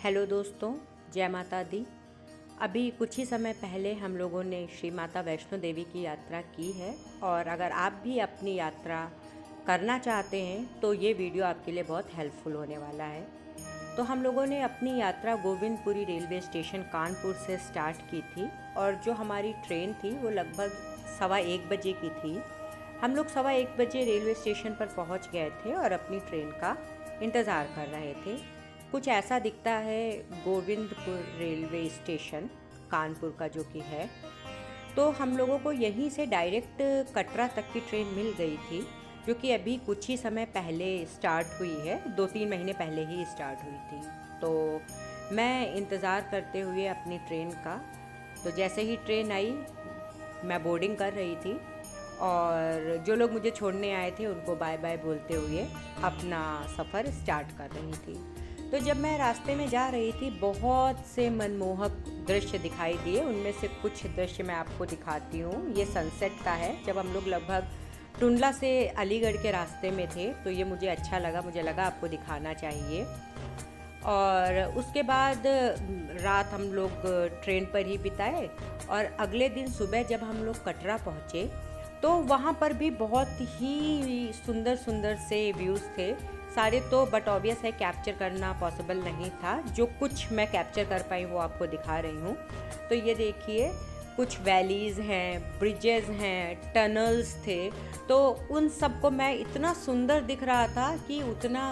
Hello दोस्तों, जय माता दी। अभी कुछ ही समय पहले हम लोगों ने श्री माता वैष्णो देवी की यात्रा की है और अगर आप भी अपनी यात्रा करना चाहते हैं तो ये वीडियो आपके लिए बहुत हेल्पफुल होने वाला है। तो हम लोगों ने अपनी यात्रा गोविंदपुरी रेलवे स्टेशन कानपुर से स्टार्ट की थी और जो हमारी ट्रेन थी वो लगभग 1:15 बजे की थी। हम लोग 1:15 बजे रेलवे स्टेशन पर पहुंच गए थे और अपनी ट्रेन का इंतज़ार कर रहे थे। कुछ ऐसा दिखता है गोविंदपुर रेलवे स्टेशन कानपुर का जो कि है। तो हम लोगों को यहीं से डायरेक्ट कटरा तक की ट्रेन मिल गई थी जो कि अभी कुछ ही समय पहले स्टार्ट हुई है, 2-3 महीने पहले ही स्टार्ट हुई थी। तो मैं इंतज़ार करते हुए अपनी ट्रेन का, तो जैसे ही ट्रेन आई मैं बोर्डिंग कर रही थी और जो लोग मुझे छोड़ने आए थे उनको बाय बाय बोलते हुए अपना सफ़र स्टार्ट कर रही थी। तो जब मैं रास्ते में जा रही थी बहुत से मनमोहक दृश्य दिखाई दिए। उनमें से कुछ दृश्य मैं आपको दिखाती हूँ। ये सनसेट का है। जब हम लोग लगभग टुंडला से अलीगढ़ के रास्ते में थे तो ये मुझे अच्छा लगा, मुझे लगा आपको दिखाना चाहिए। और उसके बाद रात हम लोग ट्रेन पर ही बिताए और अगले दिन सुबह जब हम लोग कटरा पहुँचे तो वहाँ पर भी बहुत ही सुंदर सुंदर से व्यूज़ थे सारे। तो बट ऑब्वियस है कैप्चर करना पॉसिबल नहीं था। जो कुछ मैं कैप्चर कर पाई वो आपको दिखा रही हूँ। तो ये देखिए, कुछ वैलीज़ हैं, ब्रिजेज़ हैं, टनल्स थे। तो उन सब को मैं इतना सुंदर दिख रहा था कि उतना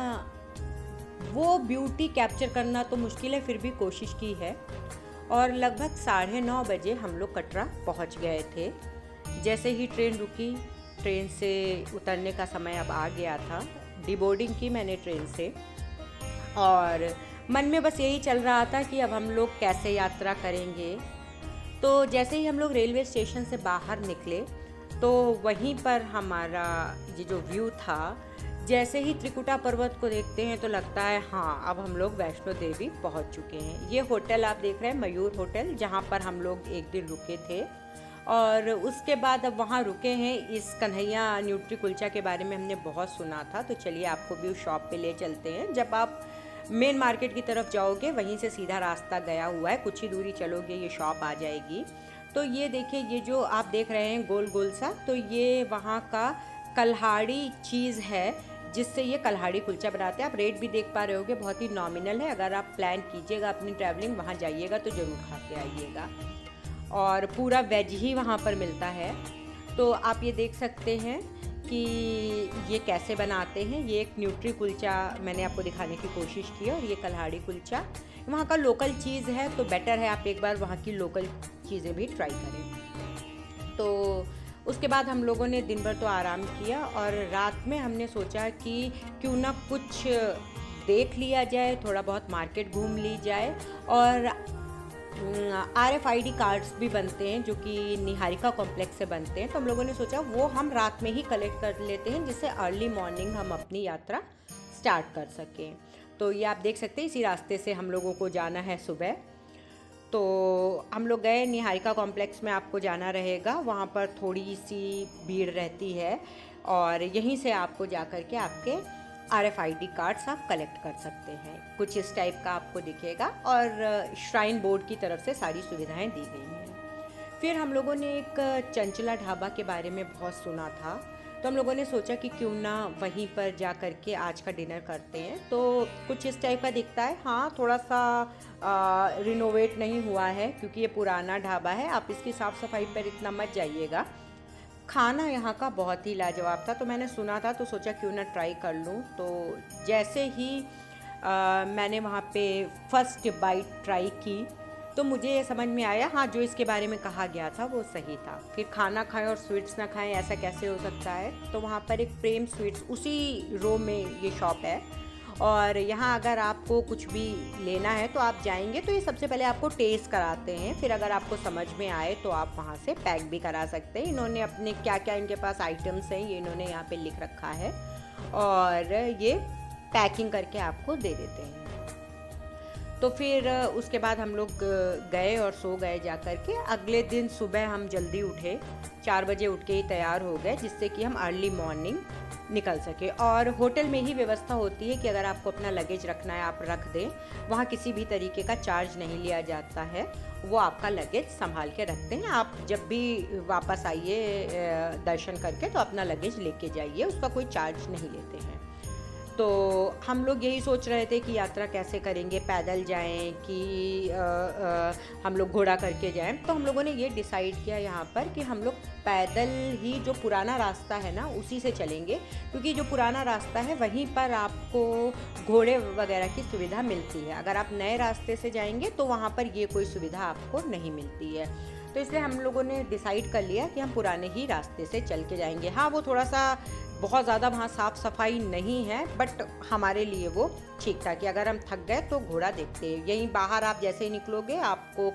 वो ब्यूटी कैप्चर करना तो मुश्किल है, फिर भी कोशिश की है। और लगभग 9:30 बजे हम लोग कटरा पहुँच गए थे। जैसे ही ट्रेन रुकी, ट्रेन से उतरने का समय अब आ गया था। डिबोर्डिंग की मैंने ट्रेन से और मन में बस यही चल रहा था कि अब हम लोग कैसे यात्रा करेंगे। तो जैसे ही हम लोग रेलवे स्टेशन से बाहर निकले तो वहीं पर हमारा ये जो व्यू था, जैसे ही त्रिकुटा पर्वत को देखते हैं तो लगता है हाँ अब हम लोग वैष्णो देवी पहुंच चुके हैं। ये होटल आप देख रहे हैं मयूर होटल, जहां पर हम लोग एक दिन रुके थे और उसके बाद अब वहाँ रुके हैं। इस कन्हैया न्यूट्री कुलचा के बारे में हमने बहुत सुना था, तो चलिए आपको भी उस शॉप पे ले चलते हैं। जब आप मेन मार्केट की तरफ जाओगे वहीं से सीधा रास्ता गया हुआ है, कुछ ही दूरी चलोगे ये शॉप आ जाएगी। तो ये देखिए, ये जो आप देख रहे हैं गोल गोल सा, तो ये वहाँ का कल्हाड़ी चीज़ है जिससे ये कल्हाड़ी कुलचा बनाते हैं। आप रेट भी देख पा रहे होगे, बहुत ही नॉमिनल है। अगर आप प्लान कीजिएगा अपनी ट्रैवलिंग वहाँ जाइएगा तो ज़रूर खा के आइएगा। और पूरा वेज ही वहाँ पर मिलता है। तो आप ये देख सकते हैं कि ये कैसे बनाते हैं। ये एक न्यूट्री कुलचा मैंने आपको दिखाने की कोशिश की है और ये कल्हाड़ी कुलचा वहाँ का लोकल चीज़ है, तो बेटर है आप एक बार वहाँ की लोकल चीज़ें भी ट्राई करें। तो उसके बाद हम लोगों ने दिन भर तो आराम किया और रात में हमने सोचा कि क्यों ना कुछ देख लिया जाए, थोड़ा बहुत मार्केट घूम ली जाए। और RFID कार्ड्स भी बनते हैं जो कि निहारिका कॉम्प्लेक्स से बनते हैं, तो हम लोगों ने सोचा वो हम रात में ही कलेक्ट कर लेते हैं जिससे अर्ली मॉर्निंग हम अपनी यात्रा स्टार्ट कर सकें। तो ये आप देख सकते हैं, इसी रास्ते से हम लोगों को जाना है सुबह। तो हम लोग गए निहारिका कॉम्प्लेक्स में, आपको जाना रहेगा, वहाँ पर थोड़ी सी भीड़ रहती है और यहीं से आपको जा कर के आपके RFID कार्ड्स आप कलेक्ट कर सकते हैं। कुछ इस टाइप का आपको दिखेगा और श्राइन बोर्ड की तरफ से सारी सुविधाएं दी गई हैं। फिर हम लोगों ने एक चंचला ढाबा के बारे में बहुत सुना था, तो हम लोगों ने सोचा कि क्यों ना वहीं पर जा कर के आज का डिनर करते हैं। तो कुछ इस टाइप का दिखता है। हाँ, थोड़ा सा रिनोवेट नहीं हुआ है क्योंकि ये पुराना ढाबा है। आप इसकी साफ़ सफाई पर इतना मत जाइएगा। खाना यहाँ का बहुत ही लाजवाब था, तो मैंने सुना था तो सोचा क्यों ना ट्राई कर लूँ। तो जैसे ही मैंने वहाँ पे फर्स्ट बाइट ट्राई की तो मुझे ये समझ में आया, हाँ जो इसके बारे में कहा गया था वो सही था। फिर खाना खाएं और स्वीट्स ना खाएं, ऐसा कैसे हो सकता है। तो वहाँ पर एक प्रेम स्वीट्स उसी रो में ये शॉप है और यहाँ अगर आपको कुछ भी लेना है तो आप जाएंगे तो ये सबसे पहले आपको टेस्ट कराते हैं, फिर अगर आपको समझ में आए तो आप वहाँ से पैक भी करा सकते हैं। इन्होंने अपने क्या क्या इनके पास आइटम्स हैं ये इन्होंने यहाँ पे लिख रखा है और ये पैकिंग करके आपको दे देते हैं। तो फिर उसके बाद हम लोग गए और सो गए जा कर के। अगले दिन सुबह हम जल्दी उठे, 4 बजे उठ के ही तैयार हो गए, जिससे कि हम अर्ली मॉर्निंग निकल सके। और होटल में ही व्यवस्था होती है कि अगर आपको अपना लगेज रखना है आप रख दें, वहाँ किसी भी तरीके का चार्ज नहीं लिया जाता है, वो आपका लगेज संभाल के रखते हैं। आप जब भी वापस आइए दर्शन करके तो अपना लगेज लेके जाइए, उसका कोई चार्ज नहीं लेते हैं। तो हम लोग यही सोच रहे थे कि यात्रा कैसे करेंगे, पैदल जाएं कि हम लोग घोड़ा करके जाएं। तो हम लोगों ने ये डिसाइड किया यहाँ पर कि हम लोग पैदल ही जो पुराना रास्ता है ना उसी से चलेंगे, क्योंकि जो पुराना रास्ता है वहीं पर आपको घोड़े वगैरह की सुविधा मिलती है। अगर आप नए रास्ते से जाएंगे तो वहाँ पर ये कोई सुविधा आपको नहीं मिलती है। तो इसलिए हम लोगों ने डिसाइड कर लिया कि हम पुराने ही रास्ते से चल के जाएंगे। हाँ, वो थोड़ा सा बहुत ज़्यादा वहाँ साफ़ सफाई नहीं है, बट हमारे लिए वो ठीक था कि अगर हम थक गए तो घोड़ा देखते हैं। यहीं बाहर आप जैसे ही निकलोगे आपको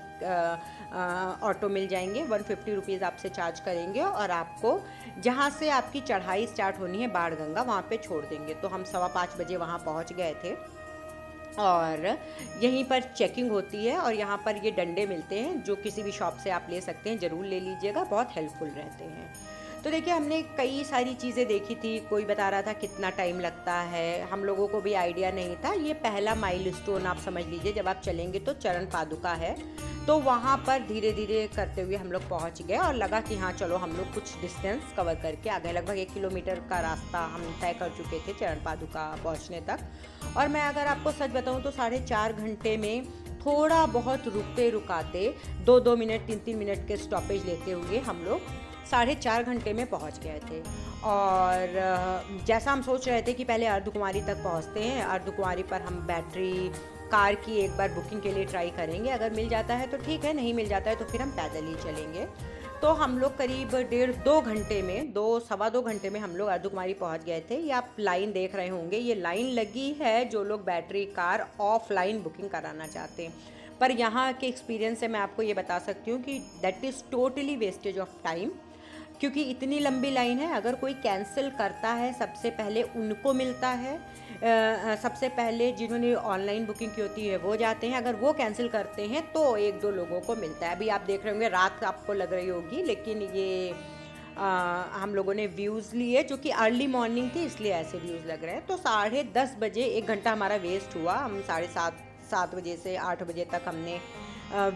ऑटो मिल जाएंगे, 150 रुपीज़ आपसे चार्ज करेंगे और आपको जहाँ से आपकी चढ़ाई स्टार्ट होनी है बाण गंगा वहाँ पे छोड़ देंगे। तो हम 5:15 बजे वहाँ पहुँच गए थे और यहीं पर चेकिंग होती है और यहाँ पर ये डंडे मिलते हैं जो किसी भी शॉप से आप ले सकते हैं, ज़रूर ले लीजिएगा, बहुत हेल्पफुल रहते हैं। तो देखिए हमने कई सारी चीज़ें देखी थी, कोई बता रहा था कितना टाइम लगता है, हम लोगों को भी आइडिया नहीं था। ये पहला माइलस्टोन आप समझ लीजिए, जब आप चलेंगे तो चरण पादुका है, तो वहाँ पर धीरे धीरे करते हुए हम लोग पहुँच गए और लगा कि हाँ चलो हम लोग कुछ डिस्टेंस कवर करके आ गए। लगभग 1 किलोमीटर का रास्ता हम तय कर चुके थे चरण पादुका पहुँचने तक। और मैं अगर आपको सच बताऊँ तो 4.5 घंटे में थोड़ा बहुत रुकते रुकाते 2-2 मिनट 3-3 मिनट के स्टॉपेज लेते हुए हम लोग 4.5 घंटे में पहुंच गए थे। और जैसा हम सोच रहे थे कि पहले अर्धकुमारी तक पहुंचते हैं, अर्धकुमारी पर हम बैटरी कार की एक बार बुकिंग के लिए ट्राई करेंगे, अगर मिल जाता है तो ठीक है, नहीं मिल जाता है तो फिर हम पैदल ही चलेंगे। तो हम लोग करीब 1.5-2 घंटे में, 2-2.25 घंटे में हम लोग अर्धकुमारी पहुंच गए थे। ये आप लाइन देख रहे होंगे, ये लाइन लगी है जो लोग बैटरी कार ऑफलाइन बुकिंग कराना चाहते हैं। पर यहाँ के एक्सपीरियंस से मैं आपको ये बता सकती हूँ कि that is totally wastage of time, क्योंकि इतनी लंबी लाइन है। अगर कोई कैंसिल करता है सबसे पहले उनको मिलता है, सबसे पहले जिन्होंने ऑनलाइन बुकिंग की होती है वो जाते हैं, अगर वो कैंसिल करते हैं तो 1-2 लोगों को मिलता है। अभी आप देख रहे होंगे रात आपको लग रही होगी, लेकिन ये हम लोगों ने व्यूज़ लिए जो कि अर्ली मॉर्निंग थी इसलिए ऐसे व्यूज़ लग रहे हैं। तो 10:30 बजे 1 घंटा हमारा वेस्ट हुआ। हम 7:30 बजे से 8 बजे तक हमने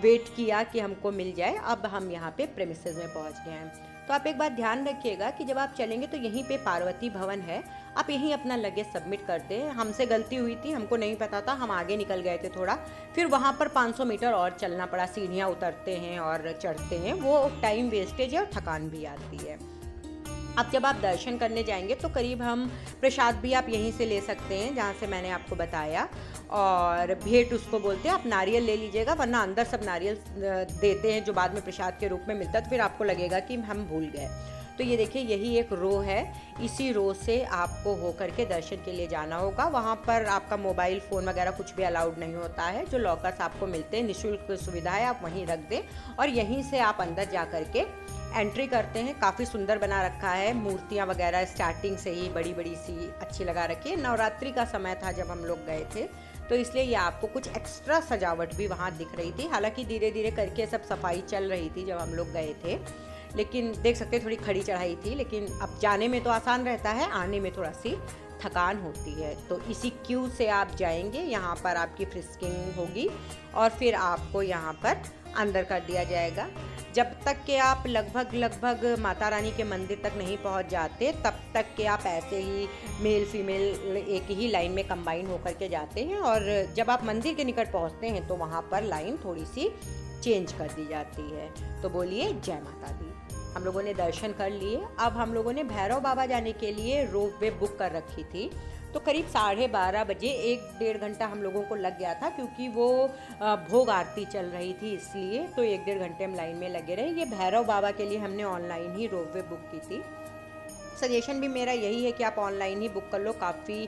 वेट किया कि हमको मिल जाए। अब हम यहाँ पे प्रेमिसेस में पहुँच गए हैं। तो आप एक बात ध्यान रखिएगा कि जब आप चलेंगे तो यहीं पे पार्वती भवन है, आप यहीं अपना लगेज सबमिट करते हैं। हमसे गलती हुई थी, हमको नहीं पता था, हम आगे निकल गए थे थोड़ा, फिर वहाँ पर 500 मीटर और चलना पड़ा, सीढ़ियाँ उतरते हैं और चढ़ते हैं, वो टाइम वेस्टेज है और थकान भी आती है। अब जब आप दर्शन करने जाएंगे तो करीब हम प्रसाद भी आप यहीं से ले सकते हैं जहाँ से मैंने आपको बताया, और भेंट उसको बोलते हैं। आप नारियल ले लीजिएगा, वरना अंदर सब नारियल देते हैं जो बाद में प्रसाद के रूप में मिलता है, तो फिर आपको लगेगा कि हम भूल गए। तो ये देखिए यही एक रो है, इसी रो से आपको हो करके दर्शन के लिए जाना होगा। वहाँ पर आपका मोबाइल फ़ोन वगैरह कुछ भी अलाउड नहीं होता है। जो लॉकर्स आपको मिलते हैं, निःशुल्क सुविधा है, आप वहीं रख दें और यहीं से आप अंदर जा करके एंट्री करते हैं। काफ़ी सुंदर बना रखा है, मूर्तियाँ वगैरह स्टार्टिंग से ही बड़ी बड़ी सी अच्छी लगा रखी है। नवरात्रि का समय था जब हम लोग गए थे, तो इसलिए ये आपको कुछ एक्स्ट्रा सजावट भी वहाँ दिख रही थी। हालांकि धीरे धीरे करके सब सफाई चल रही थी जब हम लोग गए थे, लेकिन देख सकते हैं थोड़ी खड़ी चढ़ाई थी। लेकिन अब जाने में तो आसान रहता है, आने में थोड़ा सी थकान होती है। तो इसी क्यू से आप जाएंगे, यहाँ पर आपकी फ्रिस्किंग होगी और फिर आपको यहाँ पर अंदर कर दिया जाएगा। जब तक कि आप लगभग माता रानी के मंदिर तक नहीं पहुँच जाते, तब तक कि आप ऐसे ही मेल फीमेल एक ही लाइन में कंबाइन होकर के जाते हैं, और जब आप मंदिर के निकट पहुँचते हैं तो वहाँ पर लाइन थोड़ी सी चेंज कर दी जाती है। तो बोलिए जय माता दी। हम लोगों ने दर्शन कर लिए। अब हम लोगों ने भैरव बाबा जाने के लिए रोपवे बुक कर रखी थी, तो करीब 12:30 बजे 1-1.5 घंटा हम लोगों को लग गया था, क्योंकि वो भोग आरती चल रही थी, इसलिए तो 1-1.5 घंटे हम लाइन में लगे रहे। ये भैरव बाबा के लिए हमने ऑनलाइन ही रोपवे बुक की थी। सजेशन भी मेरा यही है कि आप ऑनलाइन ही बुक कर लो, काफ़ी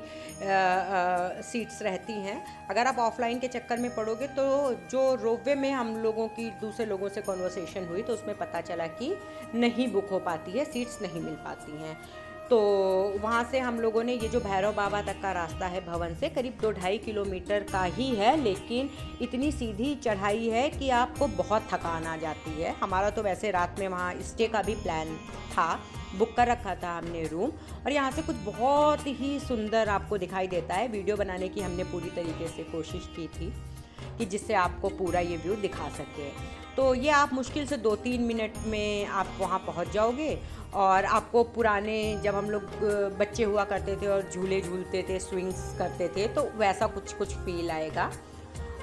सीट्स रहती हैं। अगर आप ऑफलाइन के चक्कर में पड़ोगे तो जो रोपवे में हम लोगों की दूसरे लोगों से कन्वर्सेशन हुई तो उसमें पता चला कि नहीं बुक हो पाती है, सीट्स नहीं मिल पाती हैं। तो वहाँ से हम लोगों ने ये जो भैरव बाबा तक का रास्ता है भवन से करीब 2-2.5 किलोमीटर का ही है, लेकिन इतनी सीधी चढ़ाई है कि आपको बहुत थकान आ जाती है। हमारा तो वैसे रात में वहाँ स्टे का भी प्लान था, बुक कर रखा था हमने रूम, और यहाँ से कुछ बहुत ही सुंदर आपको दिखाई देता है। वीडियो बनाने की हमने पूरी तरीके से कोशिश की थी कि जिससे आपको पूरा ये व्यू दिखा सके। तो ये आप मुश्किल से 2-3 मिनट में आप वहाँ पहुँच जाओगे, और आपको पुराने जब हम लोग बच्चे हुआ करते थे और झूले झूलते थे, स्विंग्स करते थे, तो वैसा कुछ फील आएगा।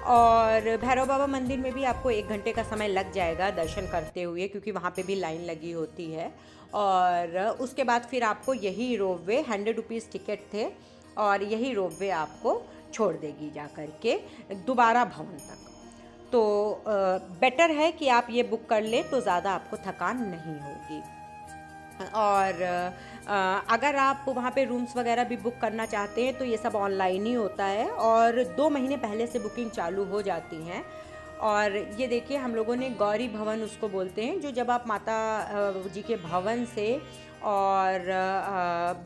और भैरव बाबा मंदिर में भी आपको 1 घंटे का समय लग जाएगा दर्शन करते हुए, क्योंकि वहाँ पे भी लाइन लगी होती है। और उसके बाद फिर आपको यही रोपवे 100 रुपीज़ टिकट थे, और यही रोपवे आपको छोड़ देगी जा कर के दोबारा भवन तक। तो बेटर है कि आप ये बुक कर लें तो ज़्यादा आपको थकान नहीं होगी। और अगर आप वहाँ पे रूम्स वगैरह भी बुक करना चाहते हैं तो ये सब ऑनलाइन ही होता है, और 2 महीने पहले से बुकिंग चालू हो जाती हैं। और ये देखिए हम लोगों ने गौरी भवन उसको बोलते हैं, जो जब आप माता जी के भवन से और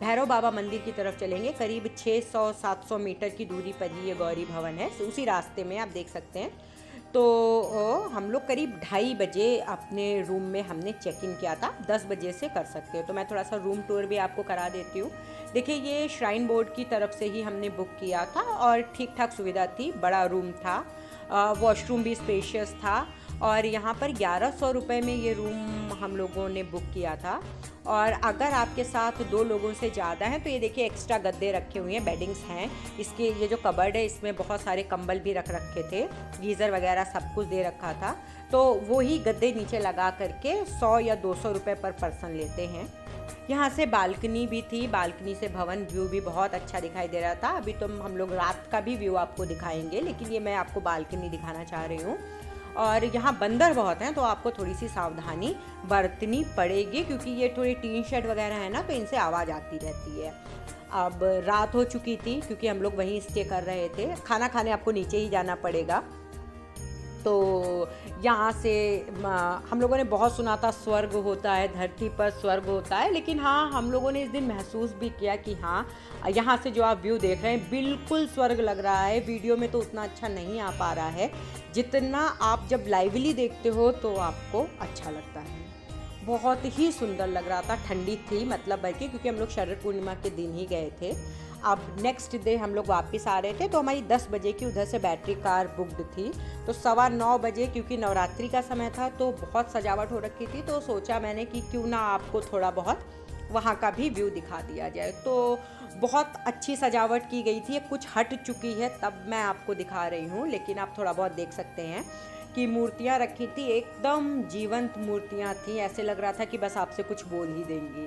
भैरव बाबा मंदिर की तरफ चलेंगे, करीब 600-700 मीटर की दूरी पर ही ये गौरी भवन है, उसी रास्ते में आप देख सकते हैं। तो हम लोग करीब 2:30 बजे अपने रूम में हमने चेक इन किया था। 10 बजे से कर सकते हो, तो मैं थोड़ा सा रूम टूर भी आपको करा देती हूँ। देखिए ये श्राइन बोर्ड की तरफ से ही हमने बुक किया था, और ठीक ठाक सुविधा थी, बड़ा रूम था, वॉशरूम भी स्पेशियस था, और यहाँ पर 1100 रुपये में ये रूम हम लोगों ने बुक किया था। और अगर आपके साथ 2 लोगों से ज़्यादा हैं तो ये देखिए एक्स्ट्रा गद्दे रखे हुए हैं, बेडिंग्स हैं। इसके ये जो कबर्ड है इसमें बहुत सारे कंबल भी रख रखे थे, गीज़र वगैरह सब कुछ दे रखा था। तो वही गद्दे नीचे लगा करके 100 या 200 रुपये पर पर्सन लेते हैं। यहाँ से बालकनी भी थी, बालकनी से भवन व्यू भी बहुत अच्छा दिखाई दे रहा था। अभी तो हम लोग रात का भी व्यू आपको दिखाएंगे, लेकिन ये मैं आपको बालकनी दिखाना चाह रही हूँ। और यहाँ बंदर बहुत हैं, तो आपको थोड़ी सी सावधानी बरतनी पड़ेगी, क्योंकि ये थोड़ी टीन शेड वगैरह है ना, तो इनसे आवाज़ आती रहती है। अब रात हो चुकी थी, क्योंकि हम लोग वहीं स्टे कर रहे थे। खाना खाने आपको नीचे ही जाना पड़ेगा। तो यहाँ से हम लोगों ने बहुत सुना था स्वर्ग होता है, धरती पर स्वर्ग होता है, लेकिन हाँ हम लोगों ने इस दिन महसूस भी किया कि हाँ यहाँ से जो आप व्यू देख रहे हैं बिल्कुल स्वर्ग लग रहा है। वीडियो में तो उतना अच्छा नहीं आ पा रहा है, जितना आप जब लाइवली देखते हो तो आपको अच्छा लगता है। बहुत ही सुंदर लग रहा था, ठंडी थी मतलब बल्कि, क्योंकि हम लोग शरद पूर्णिमा के दिन ही गए थे। अब नेक्स्ट डे हम लोग वापस आ रहे थे, तो हमारी 10 बजे की उधर से बैटरी कार बुकड थी। तो 9:15 बजे, क्योंकि नवरात्रि का समय था तो बहुत सजावट हो रखी थी, तो सोचा मैंने कि क्यों ना आपको थोड़ा बहुत वहाँ का भी व्यू दिखा दिया जाए। तो बहुत अच्छी सजावट की गई थी, कुछ हट चुकी है तब मैं आपको दिखा रही हूँ, लेकिन आप थोड़ा बहुत देख सकते हैं कि मूर्तियाँ रखी थी, एकदम जीवंत मूर्तियाँ थी। ऐसे लग रहा था कि बस आपसे कुछ बोल ही देंगी।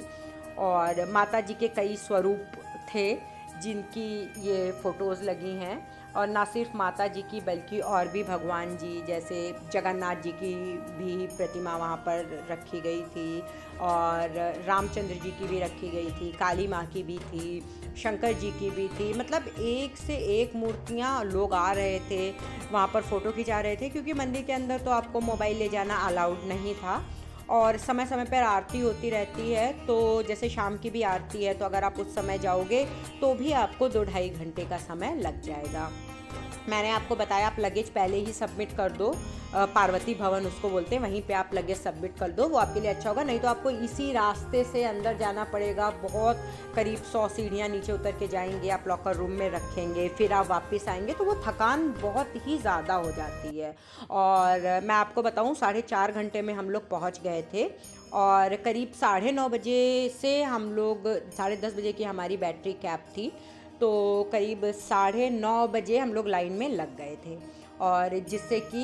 और माता जी के कई स्वरूप थे जिनकी ये फ़ोटोज़ लगी हैं, और ना सिर्फ माता जी की बल्कि और भी भगवान जी, जैसे जगन्नाथ जी की भी प्रतिमा वहाँ पर रखी गई थी, और रामचंद्र जी की भी रखी गई थी, काली माँ की भी थी, शंकर जी की भी थी। मतलब एक से एक मूर्तियाँ, लोग आ रहे थे वहाँ पर फ़ोटो खिंचा रहे थे, क्योंकि मंदिर के अंदर तो आपको मोबाइल ले जाना अलाउड नहीं था। और समय समय पर आरती होती रहती है, तो जैसे शाम की भी आरती है, तो अगर आप उस समय जाओगे तो भी आपको 2-2.5 घंटे का समय लग जाएगा। मैंने आपको बताया आप लगेज पहले ही सबमिट कर दो, पार्वती भवन उसको बोलते हैं, वहीं पे आप लगेज सबमिट कर दो, वो आपके लिए अच्छा होगा। नहीं तो आपको इसी रास्ते से अंदर जाना पड़ेगा, बहुत करीब 100 सीढ़ियाँ नीचे उतर के जाएंगे, आप लॉकर रूम में रखेंगे, फिर आप वापस आएंगे, तो वो थकान बहुत ही ज़्यादा हो जाती है। और मैं आपको बताऊँ 4.5 घंटे में हम लोग पहुँच गए थे, और करीब 9:30 बजे से हम लोग 10:30 बजे की हमारी बैटरी कैब थी, तो करीब 9:30 बजे हम लोग लाइन में लग गए थे, और जिससे कि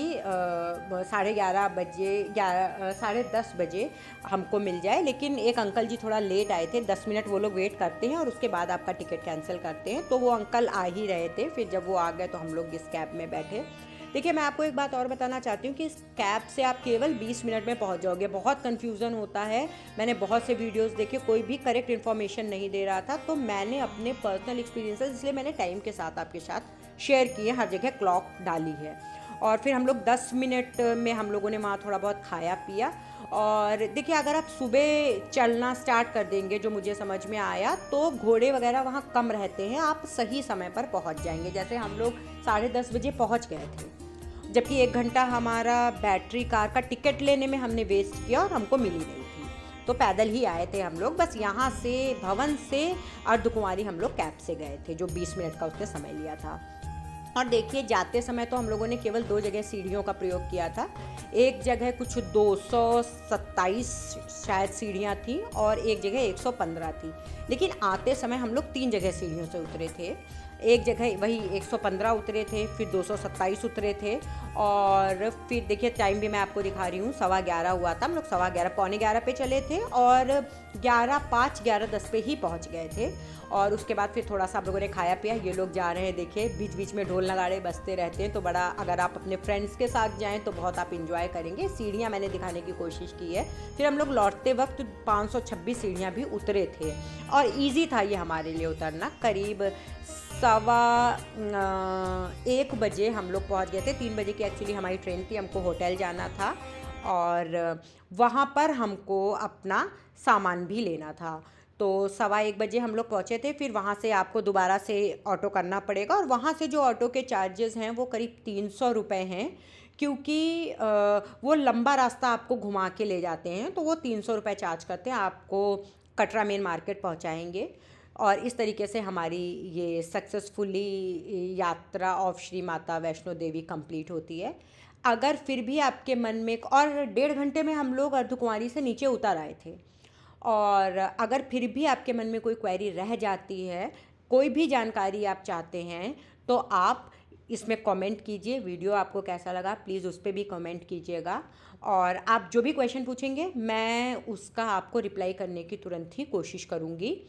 11:30 बजे 10:30 बजे हमको मिल जाए। लेकिन एक अंकल जी थोड़ा लेट आए थे, 10 मिनट वो लोग वेट करते हैं और उसके बाद आपका टिकट कैंसिल करते हैं, तो वो अंकल आ ही रहे थे। फिर जब वो आ गए तो हम लोग इस कैब में बैठे। देखिए मैं आपको एक बात और बताना चाहती हूँ कि इस कैब से आप केवल 20 मिनट में पहुँच जाओगे। बहुत कन्फ्यूज़न होता है, मैंने बहुत से वीडियोस देखे, कोई भी करेक्ट इन्फॉर्मेशन नहीं दे रहा था, तो मैंने अपने पर्सनल एक्सपीरियंसेस, इसलिए मैंने टाइम के साथ आपके साथ शेयर किए, हर जगह क्लॉक डाली है। और फिर हम लोग 10 मिनट में हम लोगों ने वहाँ थोड़ा बहुत खाया पिया। और देखिए, अगर आप सुबह चलना स्टार्ट कर देंगे, जो मुझे समझ में आया, तो घोड़े वगैरह वहाँ कम रहते हैं, आप सही समय पर पहुँच जाएंगे। जैसे हम लोग 10:30 बजे पहुँच गए थे, जबकि 1 घंटा हमारा बैटरी कार का टिकट लेने में हमने वेस्ट किया और हमको मिली नहीं थी। तो पैदल ही आए थे हम लोग, बस यहाँ से भवन से अर्धकुंवारी हम लोग कैब से गए थे, जो 20 मिनट का उसने समय लिया था। और देखिए, जाते समय तो हम लोगों ने केवल 2 जगह सीढ़ियों का प्रयोग किया था। एक जगह कुछ 227 शायद सीढ़ियाँ थी और एक जगह 115 थी। लेकिन आते समय हम लोग 3 जगह सीढ़ियों से उतरे थे। एक जगह वही 115 उतरे थे, फिर 227 उतरे थे, और फिर देखिए टाइम भी मैं आपको दिखा रही हूँ, 11:15 हुआ था। हम लोग 11:15 पौने 11 पे चले थे और 11:05 11:10 पे ही पहुँच गए थे। और उसके बाद फिर थोड़ा सा आप लोगों ने खाया पिया। ये लोग जा रहे हैं, देखिए बीच बीच में ढोल नगाड़े बजते रहते हैं, तो बड़ा, अगर आप अपने फ्रेंड्स के साथ जाएं तो बहुत आप इंजॉय करेंगे। सीढ़ियाँ मैंने दिखाने की कोशिश की है। फिर हम लोग लौटते वक्त 526 सीढ़ियाँ भी उतरे थे और ईजी था ये हमारे लिए उतरना। करीब 1:15 बजे हम लोग पहुँच गए थे। 3 बजे की एक्चुअली हमारी ट्रेन थी, हमको होटल जाना था और वहाँ पर हमको अपना सामान भी लेना था। तो 1:15 बजे हम लोग पहुँचे थे। फिर वहाँ से आपको दोबारा से ऑटो करना पड़ेगा, और वहाँ से जो ऑटो के चार्जेस हैं वो करीब 300 रुपये हैं, क्योंकि वो लंबा रास्ता आपको घुमा के ले जाते हैं, तो वो 300 रुपये चार्ज करते हैं। आपको कटरा मेन मार्केट पहुँचाएंगे। और इस तरीके से हमारी ये सक्सेसफुली यात्रा ऑफ श्री माता वैष्णो देवी कंप्लीट होती है। अगर फिर भी आपके मन में, और 1.5 घंटे में हम लोग अर्धकुंवारी से नीचे उतर आए थे, और अगर फिर भी आपके मन में कोई क्वेरी रह जाती है, कोई भी जानकारी आप चाहते हैं, तो आप इसमें कमेंट कीजिए। वीडियो आपको कैसा लगा प्लीज़ उस पर भी कमेंट कीजिएगा, और आप जो भी क्वेश्चन पूछेंगे मैं उसका आपको रिप्लाई करने की तुरंत ही कोशिश करूँगी।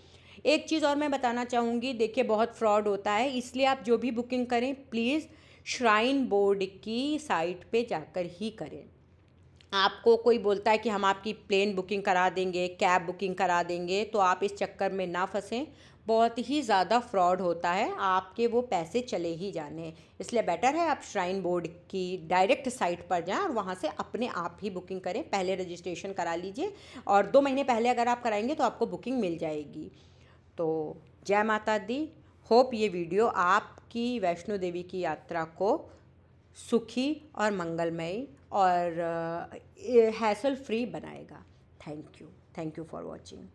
एक चीज़ और मैं बताना चाहूँगी, देखिए बहुत फ्रॉड होता है, इसलिए आप जो भी बुकिंग करें प्लीज़ श्राइन बोर्ड की साइट पे जाकर ही करें। आपको कोई बोलता है कि हम आपकी प्लेन बुकिंग करा देंगे, कैब बुकिंग करा देंगे, तो आप इस चक्कर में ना फंसें। बहुत ही ज़्यादा फ्रॉड होता है, आपके वो पैसे चले ही जाने हैं। इसलिए बेटर है आप श्राइन बोर्ड की डायरेक्ट साइट पर जाएं और वहाँ से अपने आप ही बुकिंग करें। पहले रजिस्ट्रेशन करा लीजिए, और 2 महीने पहले अगर आप कराएंगे तो आपको बुकिंग मिल जाएगी। तो जय माता दी। होप ये वीडियो आपकी वैष्णो देवी की यात्रा को सुखी और मंगलमय और हैसल फ्री बनाएगा। Thank you for watching.